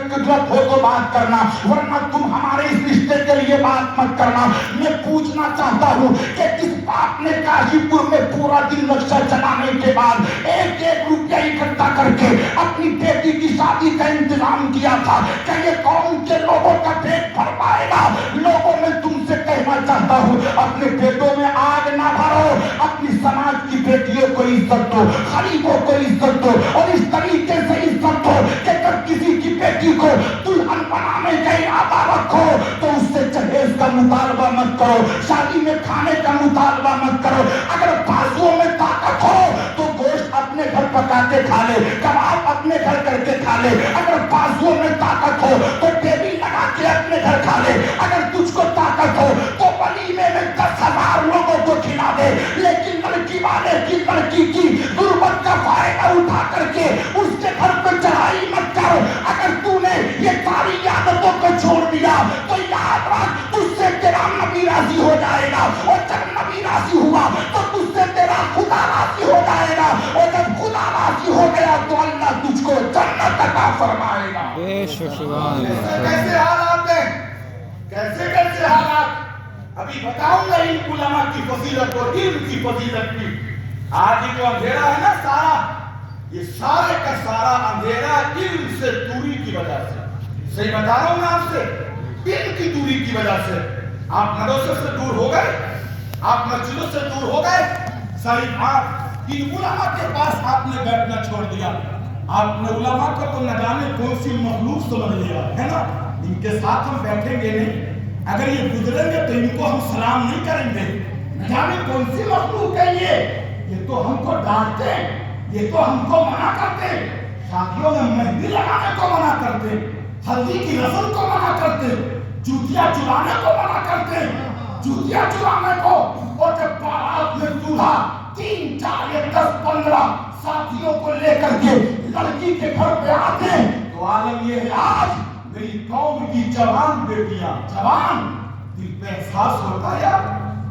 قدرت ہو تو بات کرنا، ورنہ تم ہمارے اس رشتے کے لیے بات مت کرنا۔ میں پوچھنا چاہتا ہوں کہ کس باپ نے کاشی پور میں پورا دن نقشہ چلانے کے بعد 1 روپیہ اکٹھا کر کے اپنی بیٹی کی شادی کا انتظام کیا تھا کہ یہ قوم کے لوگوں کا پیٹ بھر پائے گا؟ لوگوں میں تم سے کہنا چاہتا ہوں، اپنے بیٹوں میں آگ نہ بھرو، اپنی سماج کی بیٹیوں کو عزت دو، غریبوں کو عزت دو، اور اس طریقے سے عزت دو کہ جب کسی کی بیٹی کو دلہن بنانے کا ارادہ رکھو تو اس سے جہیز کا مطالبہ مت کرو، شادی میں کھانے کا مطالبہ مت کرو۔ اگر بازوؤں میں طاقت ہو تو گوشت اپنے گھر پکا کے کھا لے، کباب اپنے گھر کر کے کھا لے۔ اگر بازوؤں میں طاقت ہو تو ٹیبل لگا کے اپنے گھر کھا لے۔ اگر تجھ کو طاقت ہو تو ولیمے میں 10,000 لوگوں کو کھلا دے، لیکن لڑکی والے کی لڑکی کی غربت کا فائدہ اٹھا کر کے اس کے گھر پہ چڑھائی مت کر۔ اگر تو نے یہ ساری عادتوں کو چھوڑ دیا تو یاد رکھ تجھ سے تیرا نبی راضی ہو جائے گا، اور جب نبی راضی ہوا تو تجھ سے تیرا خدا راضی ہو جائے گا، اور جب خدا راضی ہو گیا تو اللہ تجھ کو جنت عطا فرمائے گا۔ بے شک سبحان اللہ۔ کیسے حالات ہیں، کیسے حالات، ابھی بتاؤں گا ان علماء کی فضیلت اور علم کی فضیلت کی۔ آج جو اندھیرا ہے نا سارا، یہ سارے کا سارا اندھیرا علم سے دوری کی وجہ سے، صحیح بتا رہا ہوں میں آپ سے، علم کی دوری کی وجہ سے۔ آپ مدرسے سے دور ہو گئے، آپ مسجدوں سے دور ہو گئے، صحیح، آپ ان علماء کے پاس آپ نے بیٹھنا چھوڑ دیا۔ آپ نے علماء کو تو نہ جانے کون سی مخلوق سمجھ لیا ہے نا، ان کے ساتھ ہم بیٹھیں گے نہیں، اگر یہ گزریں گے تو ان کو ہم سلام نہیں کریں گے، نہ جانے کون سی مخلوق ہے یہ تو ہم کو ڈانٹتے، یہ تو ہم کو منع کرتے، شادیوں میں مہندی لگانے کو منع کرتے، ہلدی کی رسم کو منع کرتے، جوتیاں چلانے کو منع کرتے، جوتیاں چلانے کو، اور جب بارات میں دولہا 3 4 یا 10 15 ساتھیوں کو لے کر کے لڑکی کے گھر پہ آتے ہیں تو عالم یہ ہے آج میری قوم کی جوان بیٹیاں، جوان، دل پہ احساس ہوتا ہے یار،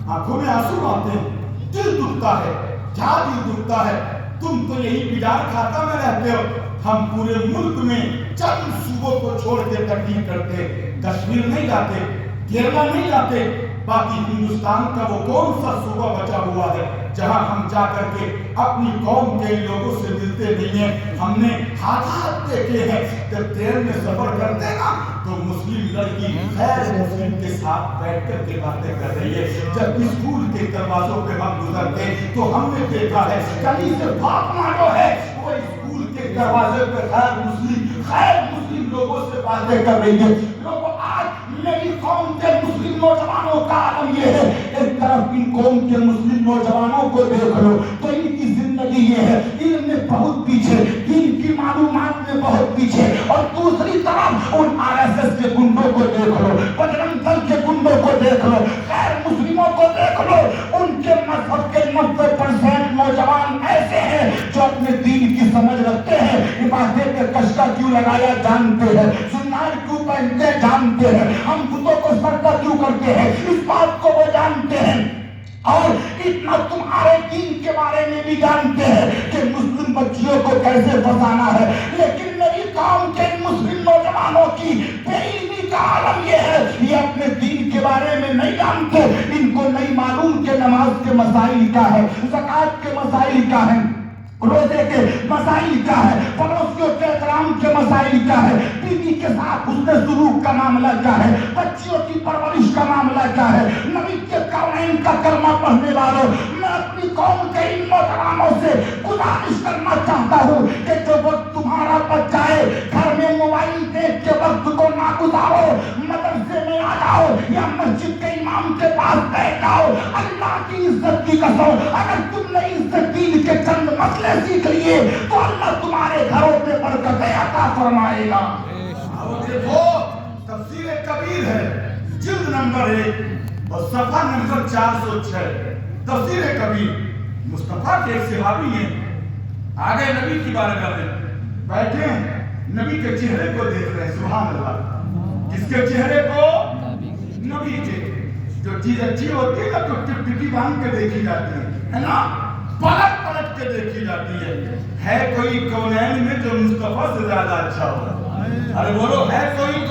آنکھوں میں آنسو آتے ہیں، دل دکھتا ہے، جا دل دکھتا ہے۔ تم تو یہی بجار کھاتا میں رہتے ہو، ہم پورے ملک میں چند صوبوں کو چھوڑ کے تبلیغ کرتے، کشمیر نہیں جاتے، کیرلا نہیں جاتے، باقی ہندوستان کا وہ کون سا صوبہ بچا ہوا ہے جہاں ہم جا کر کے اپنی قوم کے لوگوں سے ملتے نہیں ہیں۔ ہم نے حالات دیکھے ہیں، جب ٹرین میں سفر کرتے نا تو مسلم لڑکی غیر مسلم کے ساتھ بیٹھ کر کے باتیں کر رہی ہے، جب اسکول کے دروازوں پہ ہم گزرتے تو ہم نے دیکھا ہے کہیں سے فاطمہ جو ہے وہ اسکول کے دروازے پہ غیر مسلم لوگوں سے باتیں کر رہی ہے۔ لوگوں آج میری قوم کے مسلم نوجوانوں کا عالم یہ ہے، ایک طرف ان قوم کے مسلم نوجوانوں کو دیکھ لو تو ان کی زندگی یہ ہے، علم میں بہت پیچھے، دین کی معلومات میں بہت پیچھے، اور دوسری طرف ان RSS کے گنڈوں کو دیکھ لو، بجرنگ دل کے گنڈوں کو دیکھ لو، غیر مسلموں کو دیکھ لو، ان کے مذہب کے 90% نوجوان ایسے ہیں جو اپنے دین کی سمجھ رکھتے ہیں، عبادت پہ کشکا کیوں لگایا جانتے ہیں، سنار کیوں پہنتے جانتے ہیں، ہم بتوں کو سجدہ کیوں کرتے ہیں اس بات کو وہ جانتے ہیں، اور اتنا تمہارے دین کے بارے میں بھی جانتے ہیں کہ مسلم بچیوں کو کیسے بسانا ہے۔ لیکن میری قوم کے مسلم نوجوانوں کی بے علمی کا عالم یہ ہے، یہ اپنے دین کے بارے میں نہیں جانتے، ان کو نہیں معلوم کہ نماز کے مسائل کیا ہے، زکوٰۃ کے مسائل کیا ہے، روزے کے مسائل کیا ہے، پڑوسیوں کے احترام کے مسائل کیا ہے، بیوی کے ساتھ حسن سلوک کا معاملہ کیا ہے، بچیوں کی پرورش کا معاملہ کیا ہے۔ نبی کے قولین کا کلمہ پڑھنے والوں، میں اپنی قوم کے ان نوجوانوں سے گزارش کرنا چاہتا ہوں کہ جو وقت تمہارا بچ جائے گھر میں موبائل دیکھ کے وقت کو نہ گزارو، مدرسے میں آ جاؤ یا مسجد کے امام کے پاس بیٹھ جاؤ۔ اللہ کی عزت کی قسم، اگر تم نے عزت دین کے چند مسئلے سیکھ لیے تو اللہ تمہارے گھروں پہ برکتیں عطا فرمائے گا۔ دیکھو تفسیر کبیر ہے، جلد نمبر 1 اور صفحہ نمبر 406، تفسیر کبیر۔ مصطفیٰ کے صحابی ہیں، آگے نبی کی بارگاہ میں بیٹھے ہیں، نبی کے چہرے کو دیکھ رہے ہیں، سبحان اللہ، کس کے چہرے کو؟ نبی کے۔ جو چیز اچھی ہوتی ہے نا تو ٹپ ٹپی باندھ کے دیکھی جاتی ہے نا، پلٹ پلٹ کے دیکھی جاتی ہے کوئی کونین میں جو مصطفیٰ سے زیادہ اچھا ہو؟ ارے بولو ہے کوئی